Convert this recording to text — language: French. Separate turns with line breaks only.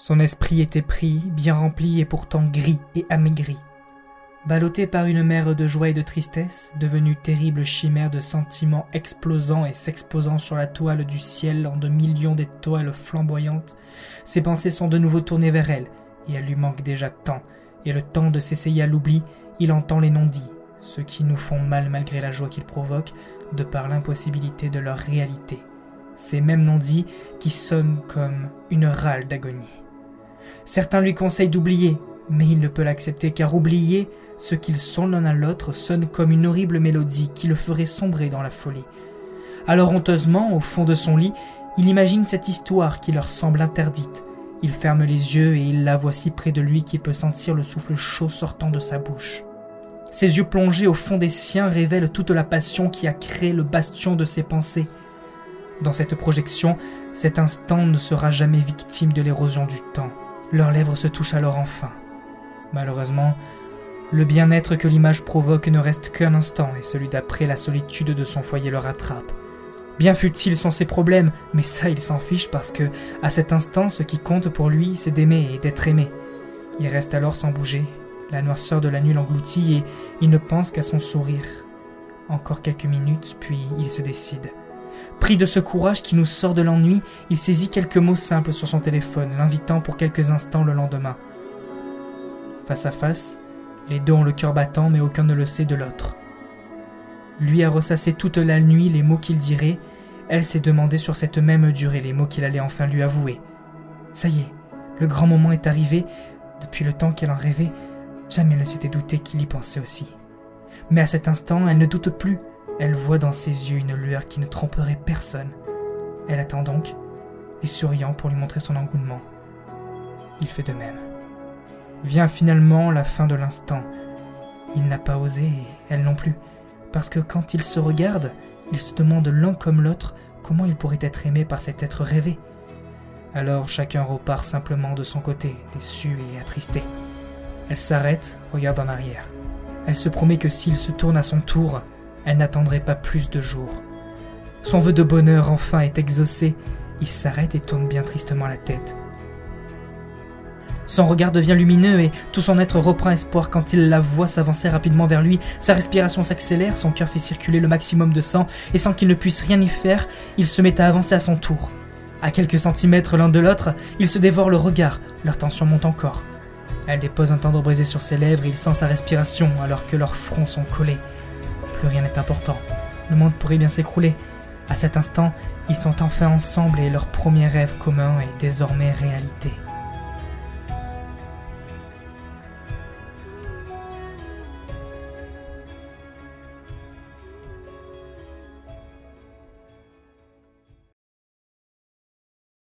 Son esprit était pris, bien rempli et pourtant gris et amaigri. Ballotté par une mer de joie et de tristesse, devenue terrible chimère de sentiments explosant et s'exposant sur la toile du ciel en de millions d'étoiles flamboyantes, ses pensées sont de nouveau tournées vers elle, et elle lui manque déjà tant, et le temps de s'essayer à l'oubli, il entend les non-dits, ceux qui nous font mal malgré la joie qu'ils provoquent, de par l'impossibilité de leur réalité. Ces mêmes non-dits qui sonnent comme une râle d'agonie. Certains lui conseillent d'oublier, mais il ne peut l'accepter car oublier ce qu'ils sont l'un à l'autre sonne comme une horrible mélodie qui le ferait sombrer dans la folie. Alors honteusement, au fond de son lit, il imagine cette histoire qui leur semble interdite. Il ferme les yeux et il la voit si près de lui qu'il peut sentir le souffle chaud sortant de sa bouche. Ses yeux plongés au fond des siens révèlent toute la passion qui a créé le bastion de ses pensées. Dans cette projection, cet instant ne sera jamais victime de l'érosion du temps. Leurs lèvres se touchent alors enfin. Malheureusement, le bien-être que l'image provoque ne reste qu'un instant et celui d'après la solitude de son foyer le rattrape. Bien futiles sont ses problèmes, mais ça il s'en fiche parce que, à cet instant, ce qui compte pour lui, c'est d'aimer et d'être aimé. Il reste alors sans bouger. La noirceur de la nuit l'engloutit et il ne pense qu'à son sourire. Encore quelques minutes, puis il se décide. Pris de ce courage qui nous sort de l'ennui, il saisit quelques mots simples sur son téléphone, l'invitant pour quelques instants le lendemain. Face à face, les deux ont le cœur battant, mais aucun ne le sait de l'autre. Lui a ressassé toute la nuit les mots qu'il dirait, elle s'est demandé sur cette même durée les mots qu'il allait enfin lui avouer. Ça y est, le grand moment est arrivé, depuis le temps qu'elle en rêvait, jamais elle ne s'était douté qu'il y pensait aussi. Mais à cet instant, elle ne doute plus, elle voit dans ses yeux une lueur qui ne tromperait personne. Elle attend donc, lui souriant pour lui montrer son engouement. Il fait de même. Vient finalement la fin de l'instant. Il n'a pas osé, et elle non plus, parce que quand ils se regardent, ils se demandent l'un comme l'autre comment ils pourraient être aimés par cet être rêvé. Alors chacun repart simplement de son côté, déçu et attristé. Elle s'arrête, regarde en arrière. Elle se promet que s'il se tourne à son tour, elle n'attendrait pas plus de jours. Son vœu de bonheur enfin est exaucé. Il s'arrête et tourne bien tristement la tête. Son regard devient lumineux et tout son être reprend espoir quand il la voit s'avancer rapidement vers lui. Sa respiration s'accélère, son cœur fait circuler le maximum de sang et sans qu'il ne puisse rien y faire, il se met à avancer à son tour. À quelques centimètres l'un de l'autre, ils se dévorent le regard, leur tension monte encore. Elle dépose un tendre baiser sur ses lèvres et il sent sa respiration alors que leurs fronts sont collés. Plus rien n'est important, le monde pourrait bien s'écrouler. À cet instant, ils sont enfin ensemble et leur premier rêve commun est désormais réalité.